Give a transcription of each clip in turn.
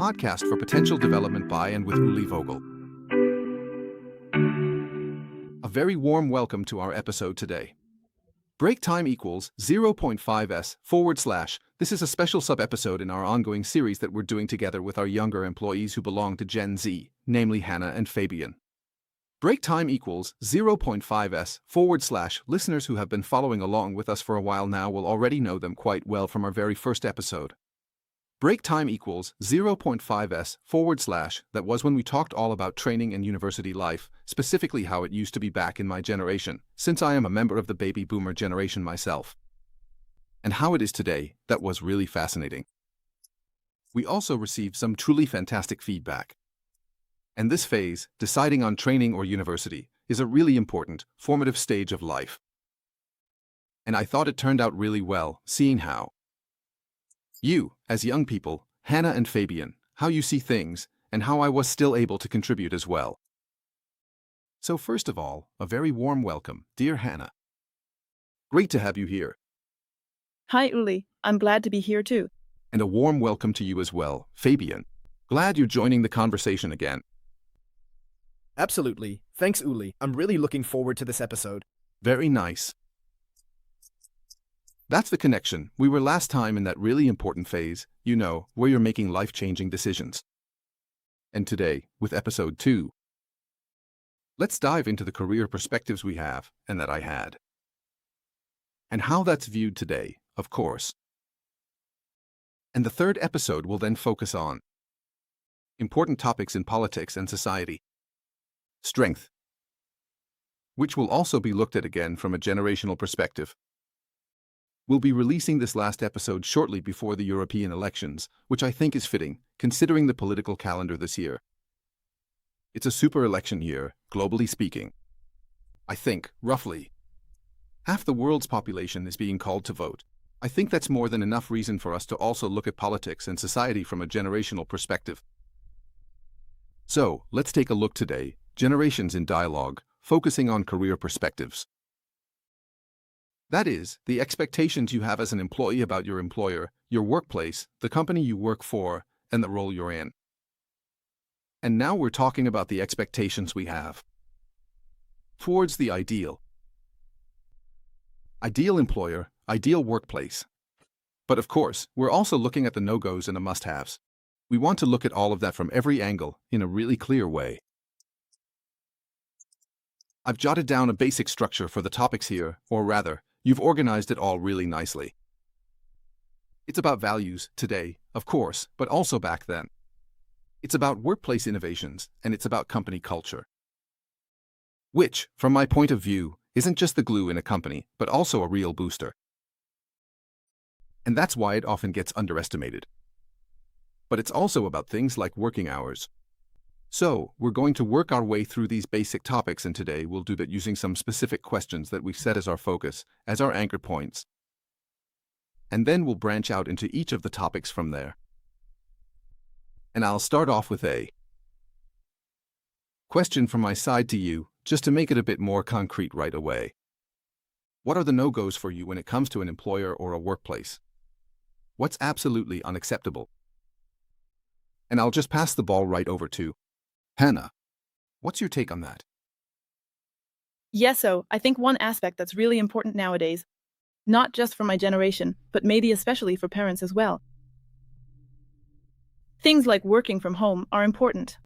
podcast for potential development by and with Uli Vogel. A very warm welcome to our episode today. Break time equals 0.5s/. This is a special sub-episode in our ongoing series that we're doing together with our younger employees who belong to Gen Z, namely Hanna and Fabian. Break time equals 0.5s/. Listeners who have been following along with us for a while now will already know them quite well from our very first episode. Break time equals 0.5s/. That was when we talked all about training and university life, specifically how it used to be back in my generation, since I am a member of the baby boomer generation myself. And how it is today, that was really fascinating. We also received some truly fantastic feedback. And this phase, deciding on training or university, is a really important, formative stage of life. And I thought it turned out really well, seeing how you, as young people, Hanna and Fabian, how you see things, and how I was still able to contribute as well. So first of all, a very warm welcome, dear Hanna. Great to have you here. Hi Uli, I'm glad to be here too. And a warm welcome to you as well, Fabian. Glad you're joining the conversation again. Absolutely. Thanks, Uli. I'm really looking forward to this episode. Very nice. That's the connection. We were last time in that really important phase, where you're making life-changing decisions. And today, with episode 2, let's dive into the career perspectives we have and that I had. And how that's viewed today, of course. And the third episode will then focus on important topics in politics and society. Strength, which will also be looked at again from a generational perspective. We'll be releasing this last episode shortly before the European elections, which I think is fitting, considering the political calendar this year. It's a super election year, globally speaking. I think, roughly, half the world's population is being called to vote. I think that's more than enough reason for us to also look at politics and society from a generational perspective. So, let's take a look today. Generations in Dialogue, focusing on career perspectives. That is, the expectations you have as an employee about your employer, your workplace, the company you work for, and the role you're in. And now we're talking about the expectations we have towards the ideal employer, ideal workplace. But of course, we're also looking at the no-goes and the must-haves. We want to look at all of that from every angle in a really clear way. I've jotted down a basic structure for the topics here, or rather, you've organized it all really nicely. It's about values today, of course, but also back then. It's about workplace innovations, and it's about company culture. Which, from my point of view, isn't just the glue in a company, but also a real booster. And that's why it often gets underestimated. But it's also about things like working hours. So, we're going to work our way through these basic topics, and today we'll do that using some specific questions that we've set as our focus, as our anchor points. And then we'll branch out into each of the topics from there. And I'll start off with a question from my side to you, just to make it a bit more concrete right away. What are the no-goes for you when it comes to an employer or a workplace? What's absolutely unacceptable? And I'll just pass the ball right over to Hanna. What's your take on that? So I think one aspect that's really important nowadays, not just for my generation, but maybe especially for parents as well. Things like working from home are important.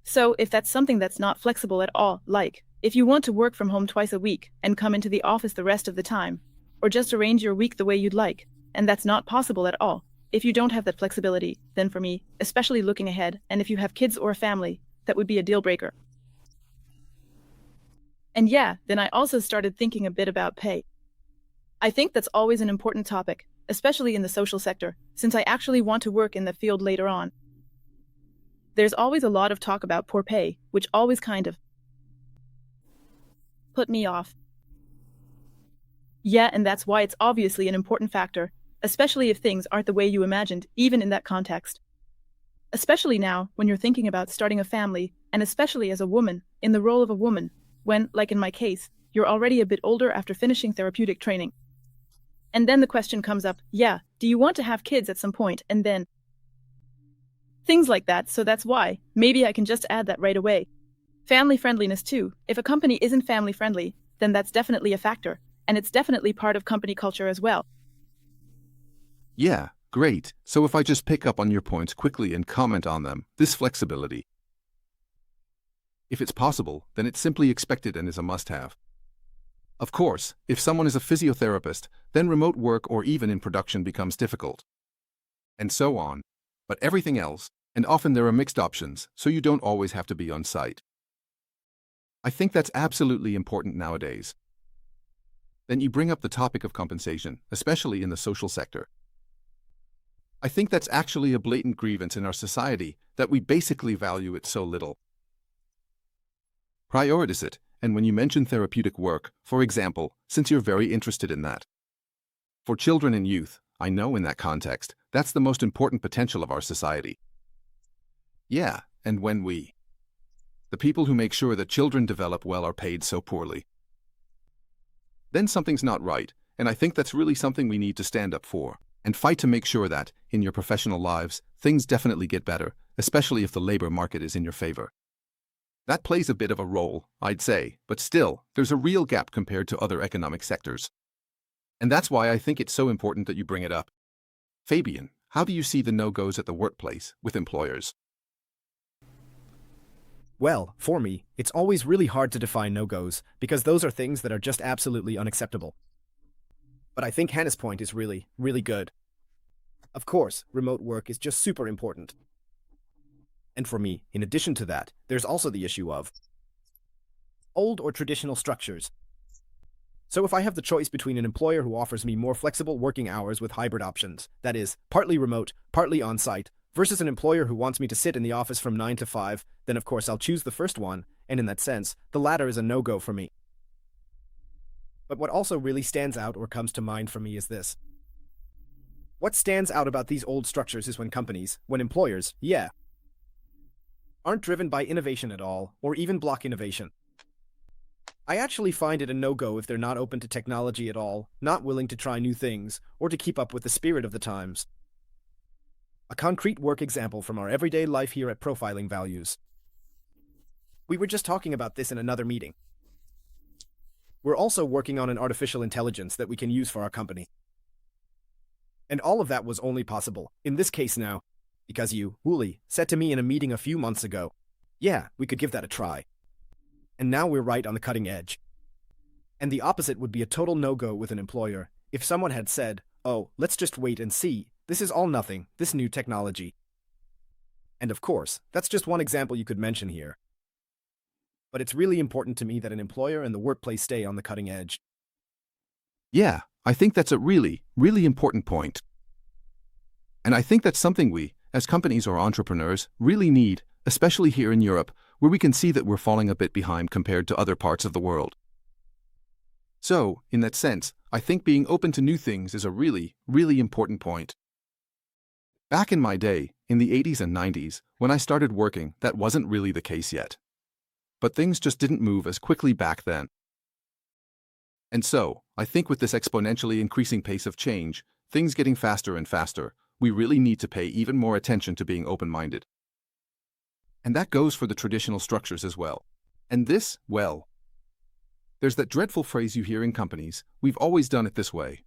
So if that's something that's not flexible at all, like if you want to work from home twice a week and come into the office the rest of the time, or just arrange your week the way you'd like, and that's not possible at all. If you don't have that flexibility, then for me, especially looking ahead, and if you have kids or a family, that would be a deal breaker. And then I also started thinking a bit about pay. I think that's always an important topic, especially in the social sector, since I actually want to work in the field later on. There's always a lot of talk about poor pay, which always kind of put me off. And that's why it's obviously an important factor, especially if things aren't the way you imagined, even in that context. Especially now, when you're thinking about starting a family, and especially as a woman, in the role of a woman, when, like in my case, you're already a bit older after finishing therapeutic training. And then the question comes up, do you want to have kids at some point? And then Things like that, so that's why. Maybe I can just add that right away. Family friendliness too. If a company isn't family friendly, then that's definitely a factor, and it's definitely part of company culture as well. Yeah, great. So if I just pick up on your points quickly and comment on them, this flexibility. If it's possible, then it's simply expected and is a must-have. Of course, if someone is a physiotherapist, then remote work or even in production becomes difficult. And so on. But everything else, and often there are mixed options, so you don't always have to be on site. I think that's absolutely important nowadays. Then you bring up the topic of compensation, especially in the social sector. I think that's actually a blatant grievance in our society, that we basically value it so little. Prioritize it, and when you mention therapeutic work, for example, since you're very interested in that. For children and youth, I know in that context, that's the most important potential of our society. Yeah, and when the people who make sure that children develop well are paid so poorly, then something's not right, and I think that's really something we need to stand up for, and fight to make sure that, in your professional lives, things definitely get better, especially if the labor market is in your favor. That plays a bit of a role, I'd say, but still, there's a real gap compared to other economic sectors. And that's why I think it's so important that you bring it up. Fabian, how do you see the no-goes at the workplace with employers? Well, for me, it's always really hard to define no-goes, because those are things that are just absolutely unacceptable. But I think Hannah's point is really, really good. Of course, remote work is just super important. And for me, in addition to that, there's also the issue of old or traditional structures. So if I have the choice between an employer who offers me more flexible working hours with hybrid options, that is, partly remote, partly on-site, versus an employer who wants me to sit in the office from 9 to 5, then of course I'll choose the first one, and in that sense, the latter is a no-go for me. But what also really stands out or comes to mind for me is this. What stands out about these old structures is when employers, aren't driven by innovation at all, or even block innovation. I actually find it a no-go if they're not open to technology at all, not willing to try new things, or to keep up with the spirit of the times. A concrete work example from our everyday life here at Profiling Values. We were just talking about this in another meeting. We're also working on an artificial intelligence that we can use for our company. And all of that was only possible, in this case now, because you, Wooly, said to me in a meeting a few months ago, yeah, we could give that a try. And now we're right on the cutting edge. And the opposite would be a total no-go with an employer if someone had said, oh, let's just wait and see, this is all nothing, this new technology. And of course, that's just one example you could mention here. But it's really important to me that an employer and the workplace stay on the cutting edge. Yeah, I think that's a really, really important point. And I think that's something we, as companies or entrepreneurs, really need, especially here in Europe, where we can see that we're falling a bit behind compared to other parts of the world. So, in that sense, I think being open to new things is a really, really important point. Back in my day, in the 80s and 90s, when I started working, that wasn't really the case yet. But things just didn't move as quickly back then. And so, I think with this exponentially increasing pace of change, things getting faster and faster, we really need to pay even more attention to being open-minded. And that goes for the traditional structures as well. And this, well, there's that dreadful phrase you hear in companies, we've always done it this way.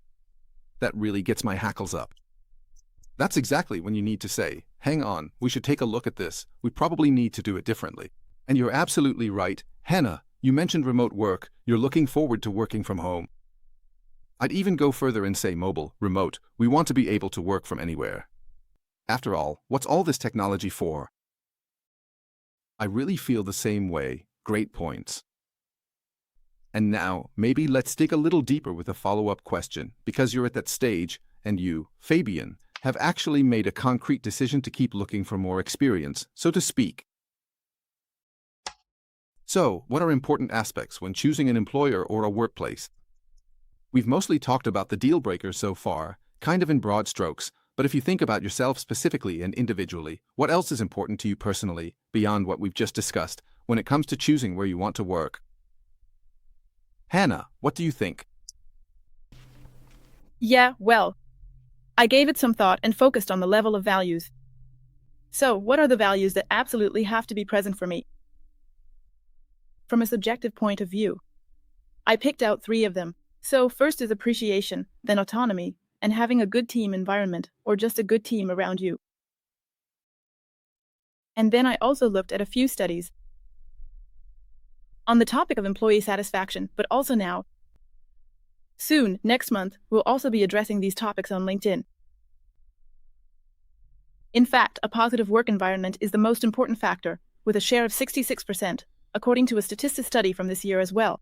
That really gets my hackles up. That's exactly when you need to say, hang on, we should take a look at this, we probably need to do it differently. And you're absolutely right, Hannah, you mentioned remote work, you're looking forward to working from home. I'd even go further and say mobile, remote, we want to be able to work from anywhere. After all, what's all this technology for? I really feel the same way, great points. And now, maybe let's dig a little deeper with a follow-up question, because you're at that stage, and you, Fabian, have actually made a concrete decision to keep looking for more experience, so to speak. So, what are important aspects when choosing an employer or a workplace? We've mostly talked about the deal breakers so far, kind of in broad strokes, but if you think about yourself specifically and individually, what else is important to you personally, beyond what we've just discussed, when it comes to choosing where you want to work? Hannah, what do you think? Yeah, well, I gave it some thought and focused on the level of values. So, what are the values that absolutely have to be present for me? From a subjective point of view, I picked out 3 of them. So, first is appreciation, then autonomy, and having a good team environment, or just a good team around you. And then I also looked at a few studies on the topic of employee satisfaction, but also now. Soon, next month, we'll also be addressing these topics on LinkedIn. In fact, a positive work environment is the most important factor, with a share of 66%, according to a statistics study from this year as well.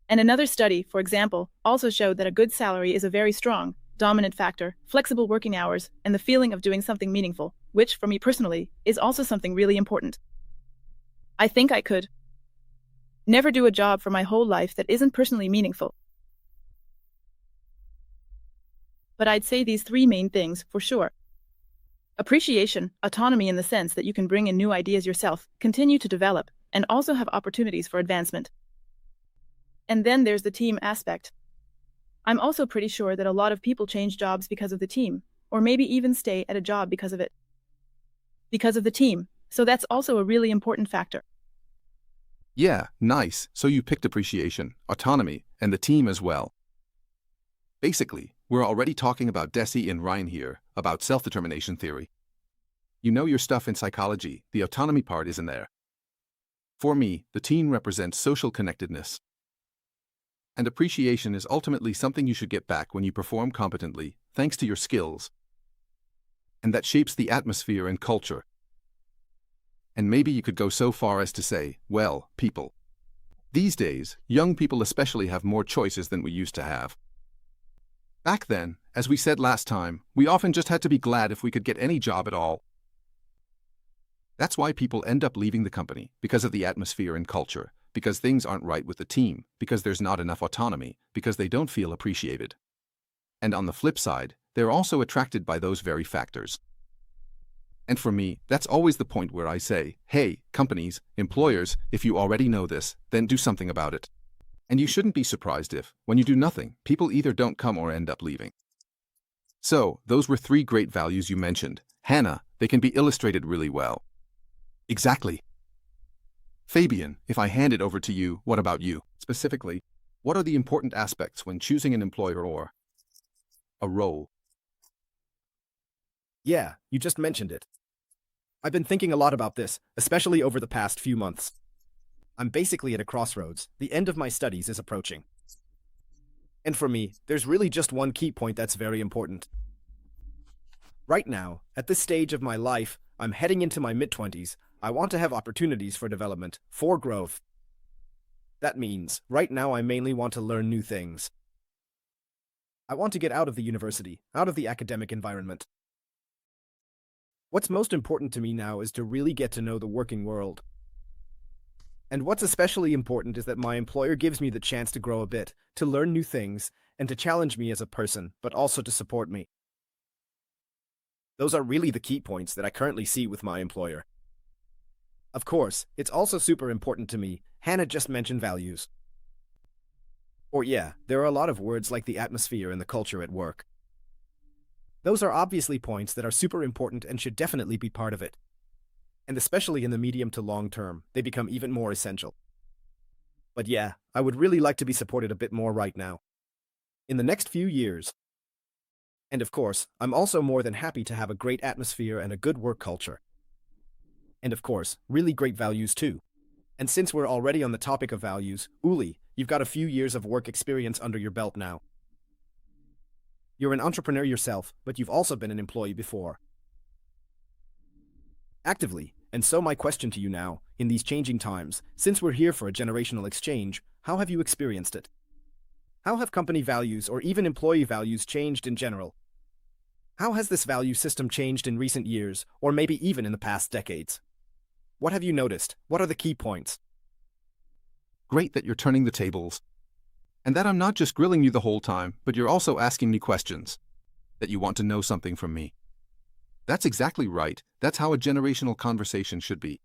And another study, for example, also showed that a good salary is a very strong, dominant factor, flexible working hours, and the feeling of doing something meaningful, which, for me personally, is also something really important. I think I could never do a job for my whole life that isn't personally meaningful. But I'd say these 3 main things, for sure. Appreciation, autonomy in the sense that you can bring in new ideas yourself, continue to develop, and also have opportunities for advancement. And then there's the team aspect. I'm also pretty sure that a lot of people change jobs because of the team, or maybe even stay at a job because of it. Because of the team, so that's also a really important factor. Yeah, nice. So you picked appreciation, autonomy, and the team as well. Basically, we're already talking about Deci and Ryan here, about self-determination theory. You know your stuff in psychology, the autonomy part isn't there. For me, the team represents social connectedness. And appreciation is ultimately something you should get back when you perform competently, thanks to your skills. And that shapes the atmosphere and culture. And maybe you could go so far as to say, well, people. These days, young people especially have more choices than we used to have. Back then, as we said last time, we often just had to be glad if we could get any job at all. That's why people end up leaving the company, because of the atmosphere and culture, because things aren't right with the team, because there's not enough autonomy, because they don't feel appreciated. And on the flip side, they're also attracted by those very factors. And for me, that's always the point where I say, hey, companies, employers, if you already know this, then do something about it. And you shouldn't be surprised if, when you do nothing, people either don't come or end up leaving. So, those were 3 great values you mentioned. Hanna, they can be illustrated really well. Exactly. Fabian, if I hand it over to you, what about you? Specifically, what are the important aspects when choosing an employer or a role? Yeah, you just mentioned it. I've been thinking a lot about this, especially over the past few months. I'm basically at a crossroads. The end of my studies is approaching. And for me, there's really just one key point that's very important. Right now, at this stage of my life, I'm heading into my mid-20s. I want to have opportunities for development, for growth. That means, right now I mainly want to learn new things. I want to get out of the university, out of the academic environment. What's most important to me now is to really get to know the working world. And what's especially important is that my employer gives me the chance to grow a bit, to learn new things, and to challenge me as a person, but also to support me. Those are really the key points that I currently see with my employer. Of course, it's also super important to me. Hanna just mentioned values. Or yeah, there are a lot of words like the atmosphere and the culture at work. Those are obviously points that are super important and should definitely be part of it. And especially in the medium to long term, they become even more essential. But yeah, I would really like to be supported a bit more right now. In the next few years. And of course, I'm also more than happy to have a great atmosphere and a good work culture. And of course, really great values too. And since we're already on the topic of values, Uli, you've got a few years of work experience under your belt now. You're an entrepreneur yourself, but you've also been an employee before. Actively, and so my question to you now, in these changing times, since we're here for a generational exchange, how have you experienced it? How have company values or even employee values changed in general? How has this value system changed in recent years, or maybe even in the past decades? What have you noticed? What are the key points? Great that you're turning the tables. And that I'm not just grilling you the whole time, but you're also asking me questions. That you want to know something from me. That's exactly right. That's how a generational conversation should be.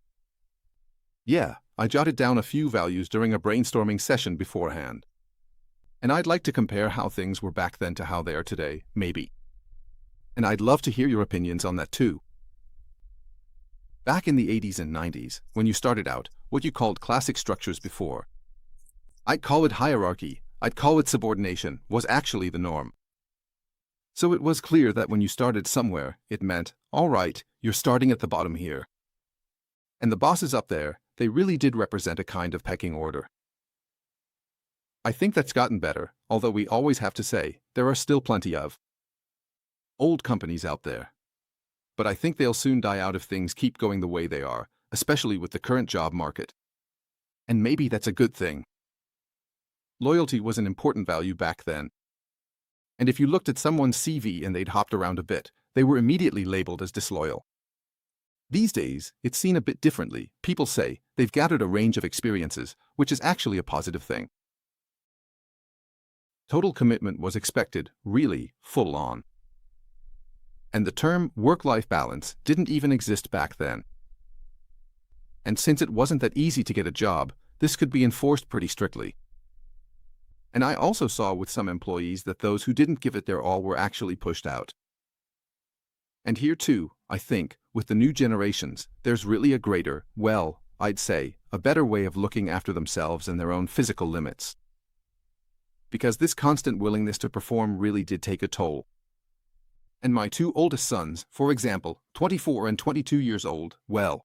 Yeah, I jotted down a few values during a brainstorming session beforehand. And I'd like to compare how things were back then to how they are today, maybe. And I'd love to hear your opinions on that too. Back in the 80s and 90s, when you started out, what you called classic structures before, I'd call it hierarchy, I'd call it subordination, was actually the norm. So it was clear that when you started somewhere, it meant, all right, you're starting at the bottom here. And the bosses up there, they really did represent a kind of pecking order. I think that's gotten better, although we always have to say, there are still plenty of old companies out there. But I think they'll soon die out if things keep going the way they are, especially with the current job market. And maybe that's a good thing. Loyalty was an important value back then. And if you looked at someone's CV and they'd hopped around a bit, they were immediately labeled as disloyal. These days, it's seen a bit differently. People say they've gathered a range of experiences, which is actually a positive thing. Total commitment was expected, really, full on. And the term work-life balance didn't even exist back then. And since it wasn't that easy to get a job, this could be enforced pretty strictly. And I also saw with some employees that those who didn't give it their all were actually pushed out. And here too, I think, with the new generations, there's really a greater, well, I'd say, a better way of looking after themselves and their own physical limits. Because this constant willingness to perform really did take a toll. And my two oldest sons, for example, 24 and 22 years old, well,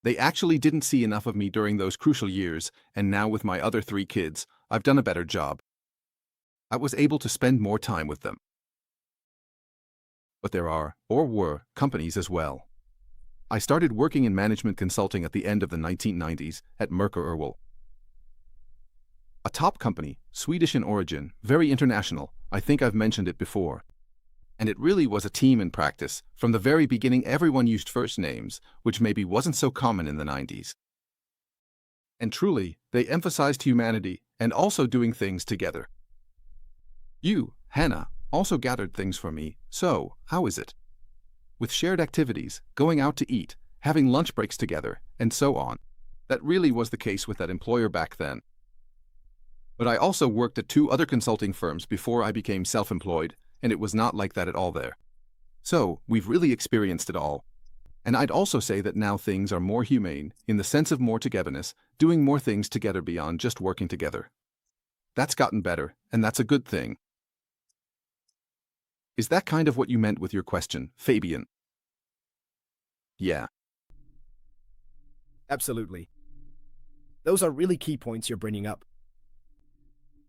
they actually didn't see enough of me during those crucial years, and now with my other 3 kids, I've done a better job. I was able to spend more time with them. But there are, or were, companies as well. I started working in management consulting at the end of the 1990s at Mercer Earl. A top company, Swedish in origin, very international, I think I've mentioned it before. And it really was a team in practice. From the very beginning, everyone used first names, which maybe wasn't so common in the 90s. And truly, they emphasized humanity and also doing things together. You, Hanna, also gathered things for me, so how is it? With shared activities, going out to eat, having lunch breaks together, and so on. That really was the case with that employer back then. But I also worked at 2 other consulting firms before I became self-employed, and it was not like that at all there. So, we've really experienced it all. And I'd also say that now things are more humane, in the sense of more togetherness, doing more things together beyond just working together. That's gotten better, and that's a good thing. Is that kind of what you meant with your question, Fabian? Yeah. Absolutely. Those are really key points you're bringing up.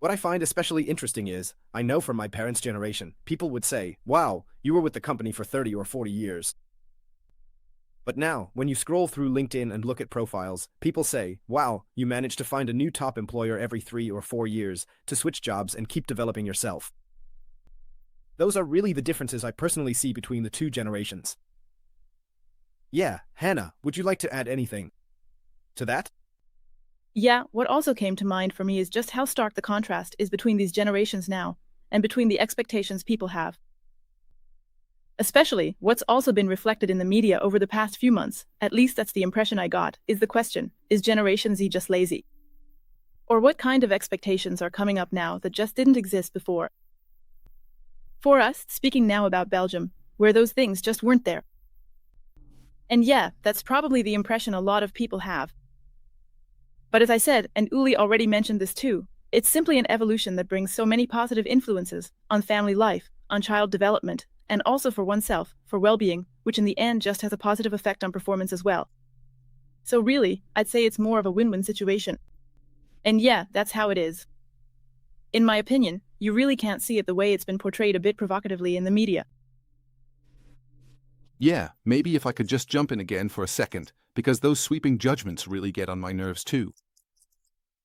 What I find especially interesting is, I know from my parents' generation, people would say, wow, you were with the company for 30 or 40 years. But now, when you scroll through LinkedIn and look at profiles, people say, wow, you managed to find a new top employer every 3 or 4 years to switch jobs and keep developing yourself. Those are really the differences I personally see between the 2 generations. Yeah, Hanna, would you like to add anything to that? Yeah, what also came to mind for me is just how stark the contrast is between these generations now, and between the expectations people have. Especially, what's also been reflected in the media over the past few months, at least that's the impression I got, is the question, is Generation Z just lazy? Or what kind of expectations are coming up now that just didn't exist before? For us, speaking now about Belgium, where those things just weren't there. And yeah, that's probably the impression a lot of people have. But as I said, and Uli already mentioned this too, it's simply an evolution that brings so many positive influences on family life, on child development, and also for oneself, for well-being, which in the end just has a positive effect on performance as well. So really, I'd say it's more of a win-win situation. And yeah, that's how it is. In my opinion, you really can't see it the way it's been portrayed a bit provocatively in the media. Yeah, maybe if I could just jump in again for a second, because those sweeping judgments really get on my nerves too.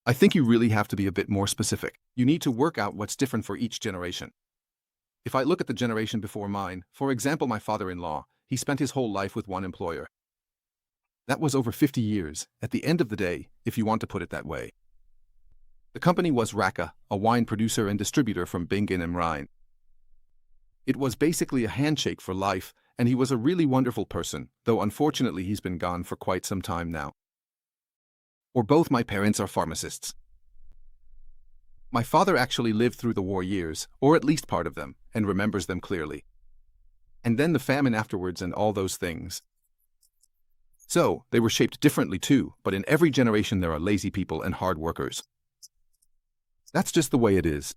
I think you really have to be a bit more specific. You need to work out what's different for each generation. If I look at the generation before mine, for example my father-in-law, he spent his whole life with one employer. That was over 50 years, at the end of the day, if you want to put it that way. The company was Raka, a wine producer and distributor from Bingen am Rhein. It was basically a handshake for life, and he was a really wonderful person, though unfortunately he's been gone for quite some time now. Or both my parents are pharmacists. My father actually lived through the war years, or at least part of them, and remembers them clearly. And then the famine afterwards and all those things. So, they were shaped differently too, but in every generation there are lazy people and hard workers. That's just the way it is.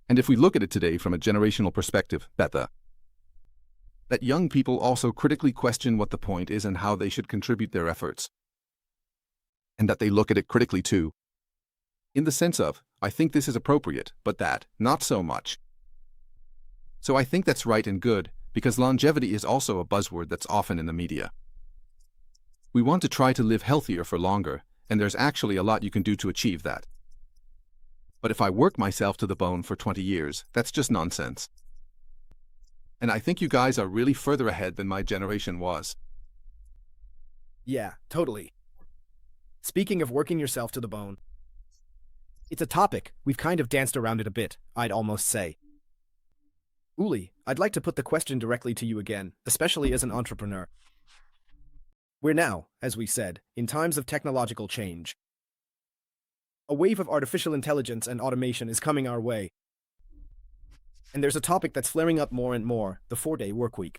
And if we look at it today from a generational perspective, that young people also critically question what the point is and how they should contribute their efforts. And that they look at it critically too. In the sense of, I think this is appropriate, but that, not so much. So I think that's right and good, because longevity is also a buzzword that's often in the media. We want to try to live healthier for longer, and there's actually a lot you can do to achieve that. But if I work myself to the bone for 20 years, that's just nonsense. And I think you guys are really further ahead than my generation was. Yeah, totally. Speaking of working yourself to the bone, it's a topic we've kind of danced around it a bit, I'd almost say. Uli, I'd like to put the question directly to you again, especially as an entrepreneur. We're now, as we said, in times of technological change. A wave of artificial intelligence and automation is coming our way. And there's a topic that's flaring up more and more, the 4-day workweek.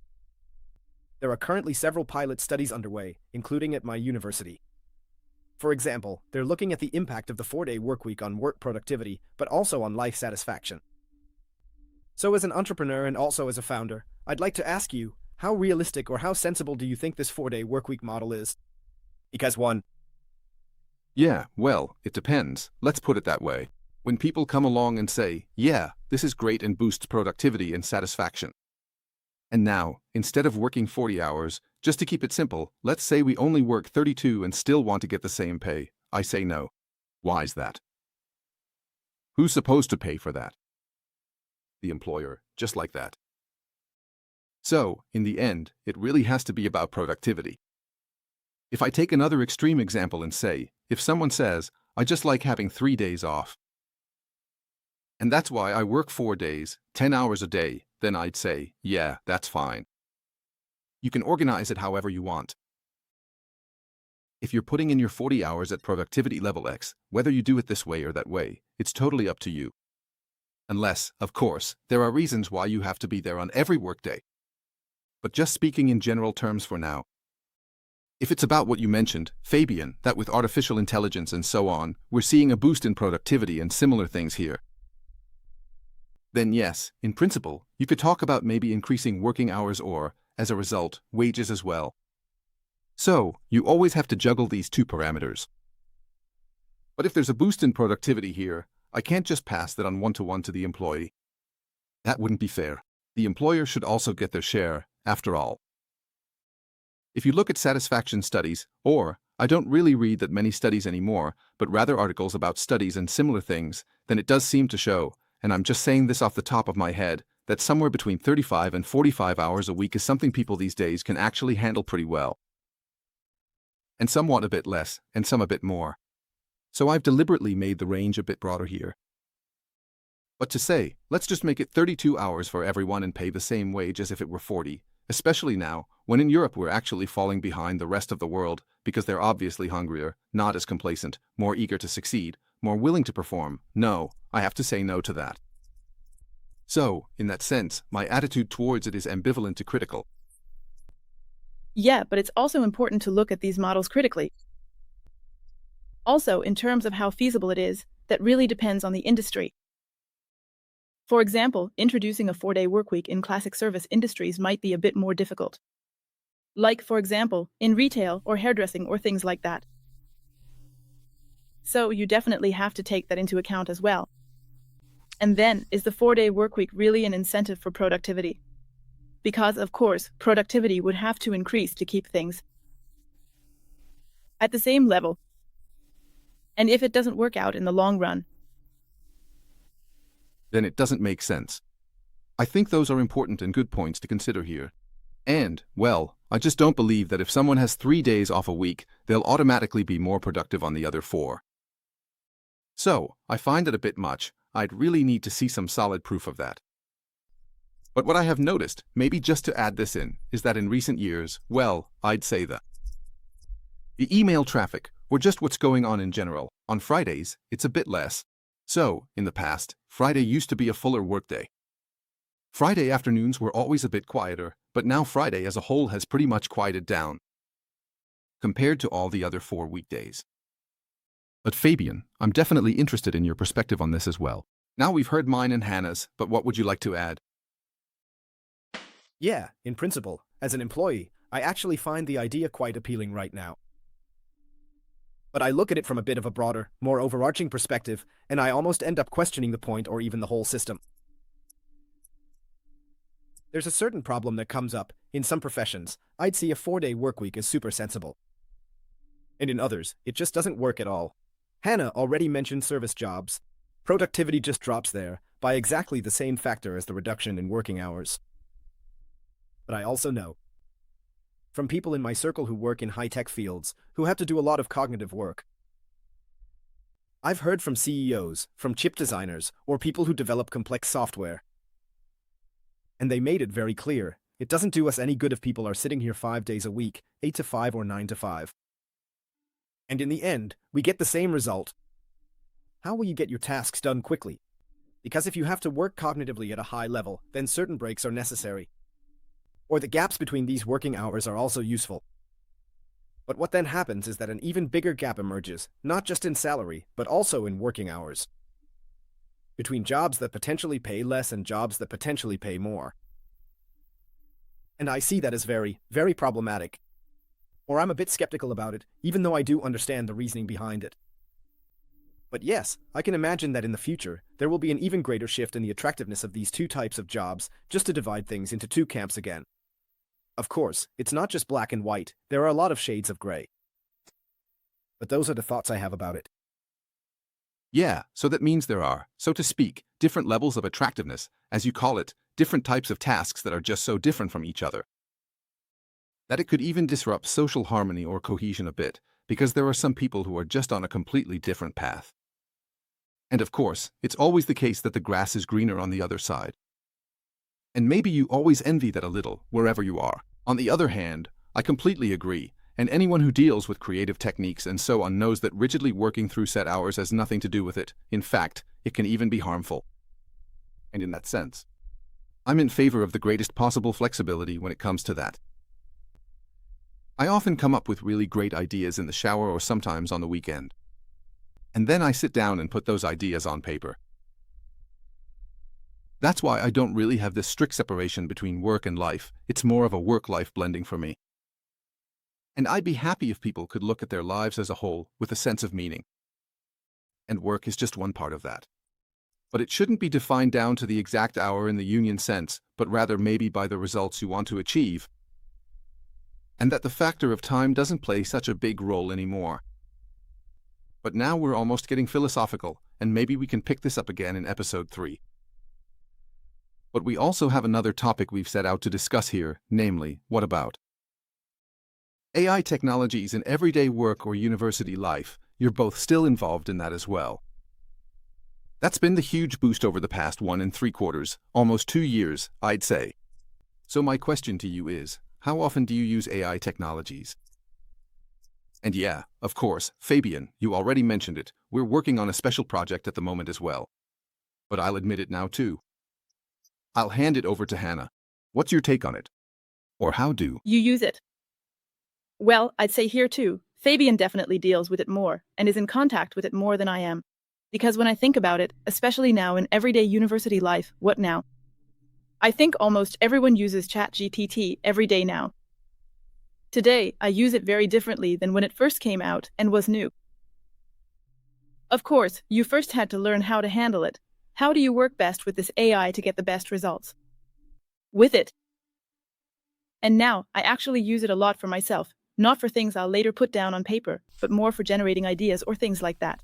There are currently several pilot studies underway, including at my university. For example, they're looking at the impact of the 4-day workweek on work productivity, but also on life satisfaction. So as an entrepreneur and also as a founder, I'd like to ask you, how realistic or how sensible do you think this 4-day workweek model is? Because one, Yeah, well, it depends. Let's put it that way. When people come along and say, yeah, this is great and boosts productivity and satisfaction. And now, instead of working 40 hours, just to keep it simple, let's say we only work 32 and still want to get the same pay. I say no. Why's that? Who's supposed to pay for that? The employer, just like that. So, in the end, it really has to be about productivity. If I take another extreme example and say, if someone says, I just like having 3 days off, and that's why I work 4 days, 10 hours a day, then I'd say, yeah, that's fine. You can organize it however you want. If you're putting in your 40 hours at productivity level X, whether you do it this way or that way, it's totally up to you. Unless, of course, there are reasons why you have to be there on every workday. But just speaking in general terms for now, if it's about what you mentioned, Fabian, that with artificial intelligence and so on, we're seeing a boost in productivity and similar things here, then yes, in principle, you could talk about maybe increasing working hours or, as a result, wages as well. So, you always have to juggle these two parameters. But if there's a boost in productivity here, I can't just pass that on one-to-one to the employee. That wouldn't be fair. The employer should also get their share, after all. If you look at satisfaction studies, or, I don't really read that many studies anymore, but rather articles about studies and similar things, then it does seem to show, and I'm just saying this off the top of my head, that somewhere between 35 and 45 hours a week is something people these days can actually handle pretty well. And some want a bit less, and some a bit more. So I've deliberately made the range a bit broader here. But to say, let's just make it 32 hours for everyone and pay the same wage as if it were 40, especially now, when in Europe we're actually falling behind the rest of the world because they're obviously hungrier, not as complacent, more eager to succeed, more willing to perform. No, I have to say no to that. So, in that sense, my attitude towards it is ambivalent to critical. Yeah, but it's also important to look at these models critically. Also, in terms of how feasible it is, that really depends on the industry. For example, introducing a 4-day workweek in classic service industries might be a bit more difficult. Like, for example, in retail or hairdressing or things like that. So you definitely have to take that into account as well. And then, is the 4-day workweek really an incentive for productivity? Because, of course, productivity would have to increase to keep things at the same level. And if it doesn't work out in the long run, then it doesn't make sense. I think those are important and good points to consider here. And, well, I just don't believe that if someone has 3 days off a week, they'll automatically be more productive on the other 4. So, I find it a bit much. I'd really need to see some solid proof of that. But what I have noticed, maybe just to add this in, is that in recent years, well, I'd say that the email traffic, or just what's going on in general, on Fridays, it's a bit less. So, in the past, Friday used to be a fuller workday. Friday afternoons were always a bit quieter, but now Friday as a whole has pretty much quieted down. compared to all the other 4 weekdays. But Fabian, I'm definitely interested in your perspective on this as well. Now we've heard mine and Hannah's, but what would you like to add? Yeah, in principle, as an employee, I actually find the idea quite appealing right now. But I look at it from a bit of a broader, more overarching perspective, and I almost end up questioning the point or even the whole system. There's a certain problem that comes up. In some professions, I'd see a 4-day workweek as super sensible. And in others, it just doesn't work at all. Hannah already mentioned service jobs. Productivity just drops there, by exactly the same factor as the reduction in working hours. But I also know, from people in my circle who work in high-tech fields, who have to do a lot of cognitive work. I've heard from CEOs, from chip designers, or people who develop complex software. And they made it very clear, it doesn't do us any good if people are sitting here 5 days a week, 8 to 5 or 9 to 5. And in the end, we get the same result. How will you get your tasks done quickly? Because if you have to work cognitively at a high level, then certain breaks are necessary. Or the gaps between these working hours are also useful. But what then happens is that an even bigger gap emerges, not just in salary, but also in working hours. Between jobs that potentially pay less and jobs that potentially pay more. And I see that as very, very problematic. Or I'm a bit skeptical about it, even though I do understand the reasoning behind it. But yes, I can imagine that in the future, there will be an even greater shift in the attractiveness of these two types of jobs, just to divide things into two camps again. Of course, it's not just black and white, there are a lot of shades of gray. But those are the thoughts I have about it. Yeah, so that means there are, so to speak, different levels of attractiveness, as you call it, different types of tasks that are just so different from each other, that it could even disrupt social harmony or cohesion a bit, because there are some people who are just on a completely different path. And of course, it's always the case that the grass is greener on the other side. And maybe you always envy that a little, wherever you are. On the other hand, I completely agree, and anyone who deals with creative techniques and so on knows that rigidly working through set hours has nothing to do with it. In fact, it can even be harmful. And in that sense, I'm in favor of the greatest possible flexibility when it comes to that. I often come up with really great ideas in the shower or sometimes on the weekend. And then I sit down and put those ideas on paper. That's why I don't really have this strict separation between work and life. It's more of a work-life blending for me. And I'd be happy if people could look at their lives as a whole with a sense of meaning. And work is just one part of that. But it shouldn't be defined down to the exact hour in the union sense, but rather maybe by the results you want to achieve. And that the factor of time doesn't play such a big role anymore. But now we're almost getting philosophical, and maybe we can pick this up again in episode 3. But we also have another topic we've set out to discuss here, namely, what about AI technologies in everyday work or university life? You're both still involved in that as well. That's been the huge boost over the past 1 3/4, almost 2 years, I'd say. So my question to you is, how often do you use AI technologies? And yeah, of course, Fabian, you already mentioned it, we're working on a special project at the moment as well. But I'll admit it now too. I'll hand it over to Hannah. What's your take on it? Or how do You use it? Well, I'd say here too, Fabian definitely deals with it more and is in contact with it more than I am. Because when I think about it, especially now in everyday university life, what now? I think almost everyone uses ChatGPT every day now. Today, I use it very differently than when it first came out and was new. Of course, you first had to learn how to handle it. How do you work best with this AI to get the best results? With it. And now, I actually use it a lot for myself, not for things I'll later put down on paper, but more for generating ideas or things like that.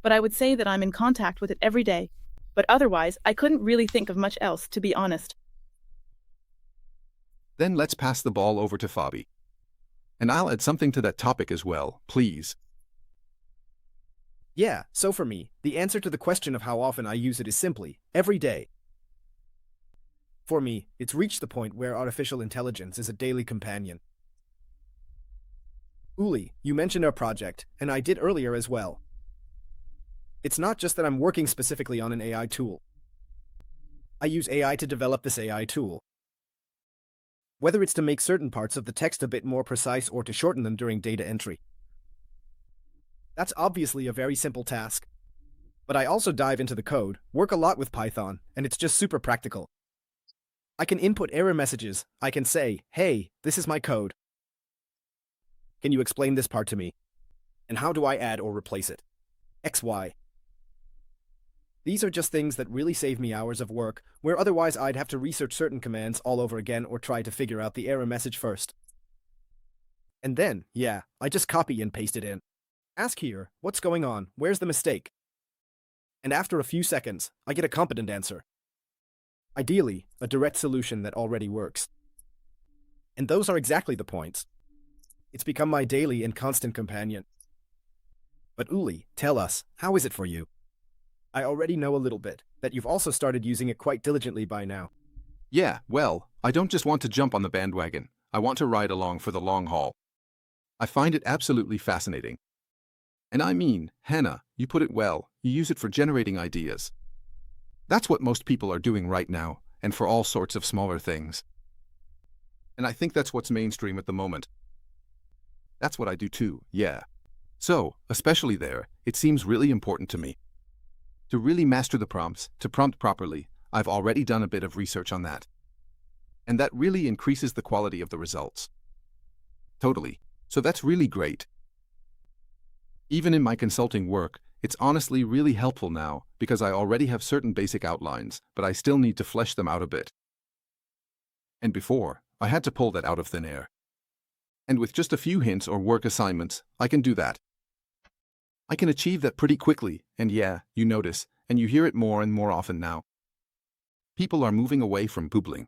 But I would say that I'm in contact with it every day. But otherwise, I couldn't really think of much else, to be honest. Then let's pass the ball over to Fabi. And I'll add something to that topic as well, please. Yeah, so for me, the answer to the question of how often I use it is simply, every day. For me, it's reached the point where artificial intelligence is a daily companion. Uli, you mentioned our project, and I did earlier as well. It's not just that I'm working specifically on an AI tool. I use AI to develop this AI tool. whether it's to make certain parts of the text a bit more precise or to shorten them during data entry. That's obviously a very simple task. But I also dive into the code, work a lot with Python, and it's just super practical. I can input error messages. I can say, hey, this is my code. Can you explain this part to me? And how do I add or replace it? XY. These are just things that really save me hours of work, where otherwise I'd have to research certain commands all over again or try to figure out the error message first. And then, I just copy and paste it in. Ask here, what's going on? Where's the mistake? And after a few seconds, I get a competent answer. Ideally, a direct solution that already works. And those are exactly the points. It's become my daily and constant companion. But Uli, tell us, how is it for you? I already know a little bit, that you've also started using it quite diligently by now. Yeah, well, I don't just want to jump on the bandwagon. I want to ride along for the long haul. I find it absolutely fascinating. And I mean, Hanna, you put it well, you use it for generating ideas. That's what most people are doing right now, and for all sorts of smaller things. And I think that's what's mainstream at the moment. That's what I do too, yeah. So, especially there, it seems really important to me. To really master the prompts, to prompt properly, I've already done a bit of research on that. And that really increases the quality of the results. Totally. So that's really great. Even in my consulting work, it's honestly really helpful now because I already have certain basic outlines, but I still need to flesh them out a bit. And before, I had to pull that out of thin air. And with just a few hints or work assignments, I can do that. I can achieve that pretty quickly, and yeah, you notice, and you hear it more and more often now. People are moving away from boobling.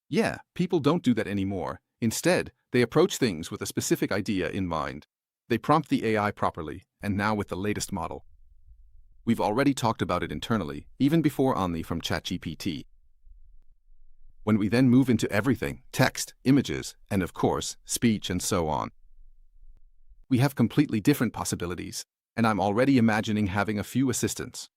Yeah, people don't do that anymore. Instead, they approach things with a specific idea in mind. They prompt the AI properly, and now with the latest model. We've already talked about it internally, even before Omni from ChatGPT. When we then move into everything, text, images, and of course, speech and so on, we have completely different possibilities. And I'm already imagining having a few assistants.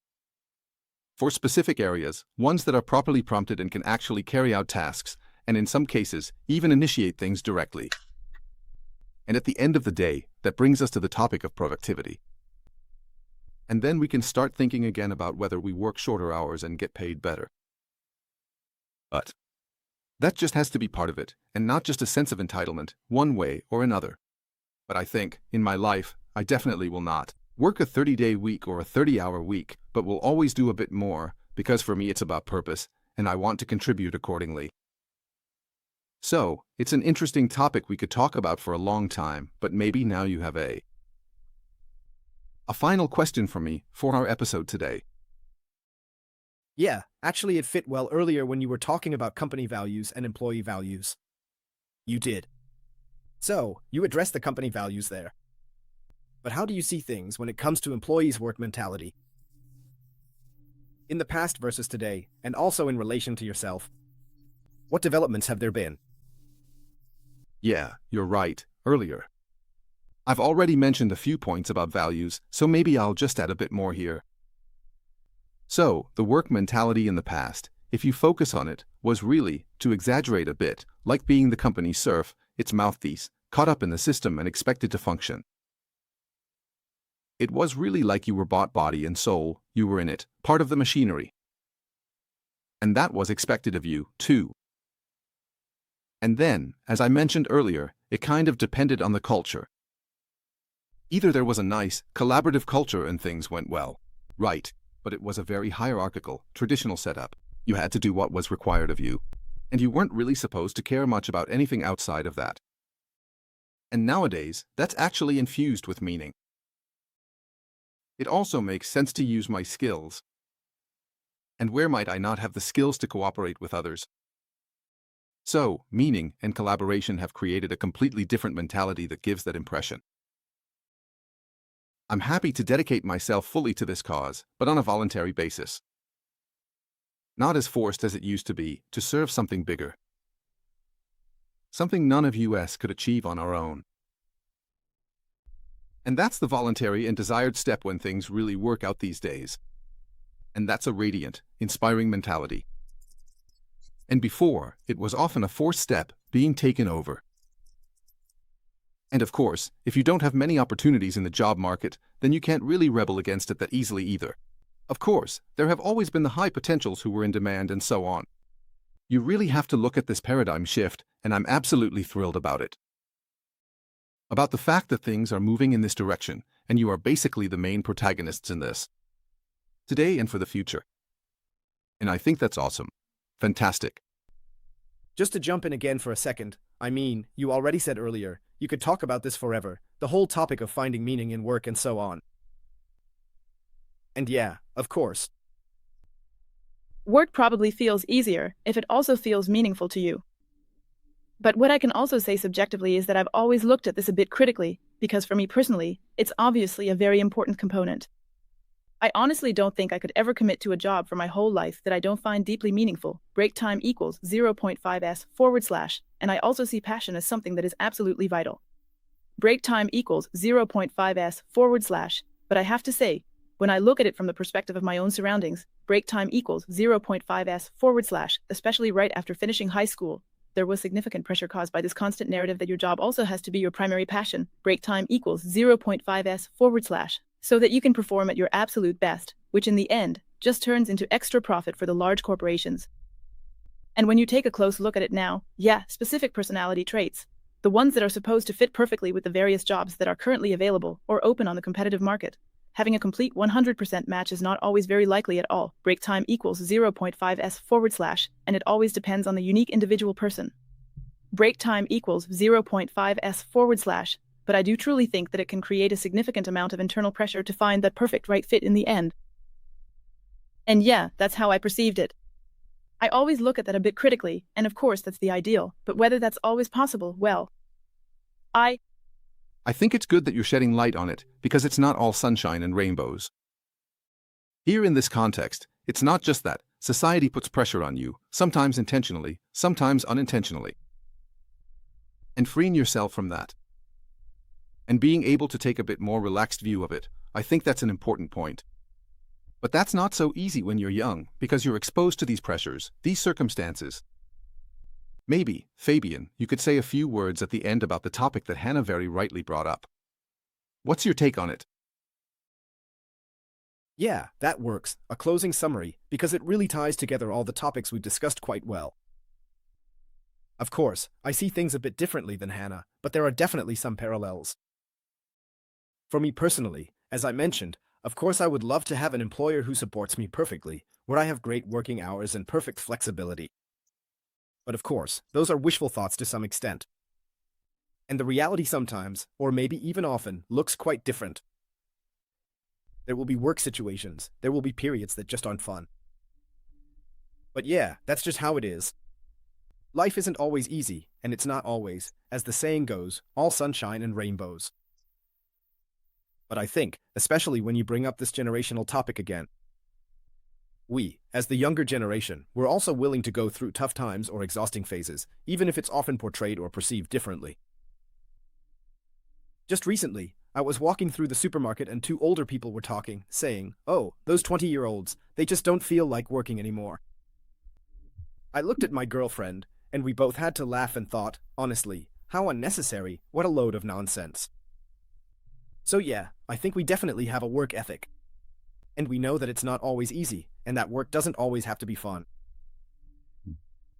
For specific areas, ones that are properly prompted and can actually carry out tasks, and in some cases, even initiate things directly. And at the end of the day, that brings us to the topic of productivity. And then we can start thinking again about whether we work shorter hours and get paid better. But that just has to be part of it, and not just a sense of entitlement, one way or another. But I think, in my life, I definitely will not work a 30-day week or a 30-hour week, but will always do a bit more, because for me it's about purpose, and I want to contribute accordingly. So, it's an interesting topic we could talk about for a long time, but maybe now you have a final question for me for our episode today. Yeah, actually it fit well earlier when you were talking about company values and employee values. You did. So, you addressed the company values there. But how do you see things when it comes to employees' work mentality? In the past versus today, and also in relation to yourself, what developments have there been? Yeah, you're right, earlier. I've already mentioned a few points about values, so maybe I'll just add a bit more here. So, the work mentality in the past, if you focus on it, was really, to exaggerate a bit, like being the company's serf, its mouthpiece, caught up in the system and expected to function. It was really like you were bought body and soul, you were in it, part of the machinery. And that was expected of you, too. And then, as I mentioned earlier, it kind of depended on the culture. Either there was a nice, collaborative culture and things went well, right, but it was a very hierarchical, traditional setup. You had to do what was required of you, and you weren't really supposed to care much about anything outside of that. And nowadays, that's actually infused with meaning. It also makes sense to use my skills. And where might I not have the skills to cooperate with others? So, meaning and collaboration have created a completely different mentality that gives that impression. I'm happy to dedicate myself fully to this cause, but on a voluntary basis. Not as forced as it used to be, to serve something bigger. Something none of us could achieve on our own. And that's the voluntary and desired step when things really work out these days. And that's a radiant, inspiring mentality. And before, it was often a forced step being taken over. And of course, if you don't have many opportunities in the job market, then you can't really rebel against it that easily either. Of course, there have always been the high potentials who were in demand and so on. You really have to look at this paradigm shift, and I'm absolutely thrilled about it. About the fact that things are moving in this direction, and you are basically the main protagonists in this. Today and for the future. And I think that's awesome. Fantastic. Just to jump in again for a second, I mean, you already said earlier, you could talk about this forever, the whole topic of finding meaning in work and so on. And yeah, of course. Work probably feels easier if it also feels meaningful to you. But what I can also say subjectively is that I've always looked at this a bit critically, because for me personally, it's obviously a very important component. I honestly don't think I could ever commit to a job for my whole life that I don't find deeply meaningful. Break time equals 0.5s/, and I also see passion as something that is absolutely vital. Break time equals 0.5s/, but I have to say, when I look at it from the perspective of my own surroundings, break time equals 0.5s/, especially right after finishing high school. There was significant pressure caused by this constant narrative that your job also has to be your primary passion. Break time equals 0.5s/, so that you can perform at your absolute best, which in the end just turns into extra profit for the large corporations. And when you take a close look at it now, yeah, specific personality traits, the ones that are supposed to fit perfectly with the various jobs that are currently available or open on the competitive market, having a complete 100% match is not always very likely at all. Break time equals 0.5s/, and it always depends on the unique individual person. Break time equals 0.5s/, but I do truly think that it can create a significant amount of internal pressure to find that perfect right fit in the end. And yeah, that's how I perceived it. I always look at that a bit critically, and of course that's the ideal, but whether that's always possible, well, I think it's good that you're shedding light on it, because it's not all sunshine and rainbows. Here in this context, it's not just that society puts pressure on you, sometimes intentionally, sometimes unintentionally. And freeing yourself from that, and being able to take a bit more relaxed view of it, I think that's an important point. But that's not so easy when you're young, because you're exposed to these pressures, these circumstances. Maybe, Fabian, you could say a few words at the end about the topic that Hanna very rightly brought up. What's your take on it? Yeah, that works, a closing summary, because it really ties together all the topics we've discussed quite well. Of course, I see things a bit differently than Hanna, but there are definitely some parallels. For me personally, as I mentioned, of course I would love to have an employer who supports me perfectly, where I have great working hours and perfect flexibility. But of course, those are wishful thoughts to some extent. And the reality sometimes, or maybe even often, looks quite different. There will be work situations, there will be periods that just aren't fun. But yeah, that's just how it is. Life isn't always easy, and it's not always, as the saying goes, all sunshine and rainbows. But I think, especially when you bring up this generational topic again, we, as the younger generation, we're also willing to go through tough times or exhausting phases, even if it's often portrayed or perceived differently. Just recently, I was walking through the supermarket and two older people were talking, saying, "Oh, those 20-year-olds, they just don't feel like working anymore." I looked at my girlfriend, and we both had to laugh and thought, honestly, how unnecessary, what a load of nonsense. So yeah, I think we definitely have a work ethic. And we know that it's not always easy, and that work doesn't always have to be fun.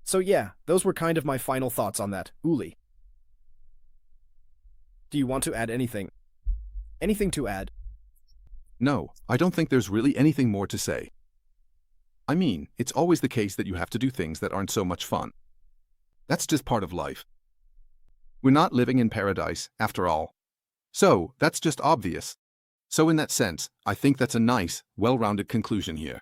So yeah, those were kind of my final thoughts on that, Uli. Do you want to add anything? Anything to add? No, I don't think there's really anything more to say. I mean, it's always the case that you have to do things that aren't so much fun. That's just part of life. We're not living in paradise, after all. So, that's just obvious. So in that sense, I think that's a nice, well-rounded conclusion here.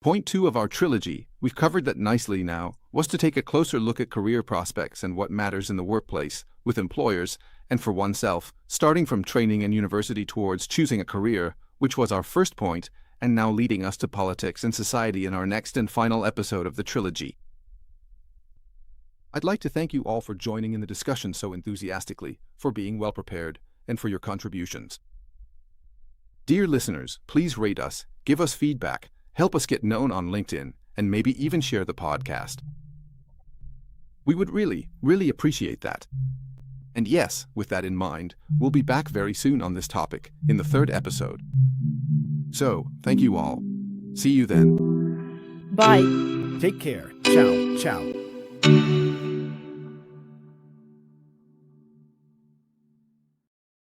Point 2 of our trilogy, we've covered that nicely now, was to take a closer look at career prospects and what matters in the workplace, with employers, and for oneself, starting from training and university towards choosing a career, which was our first point, and now leading us to politics and society in our next and final episode of the trilogy. I'd like to thank you all for joining in the discussion so enthusiastically, for being well prepared, and for your contributions. Dear listeners, please rate us, give us feedback, help us get known on LinkedIn, and maybe even share the podcast. We would really, really appreciate that. And yes, with that in mind, we'll be back very soon on this topic in the third episode. So, thank you all. See you then. Bye. Take care. Ciao, ciao.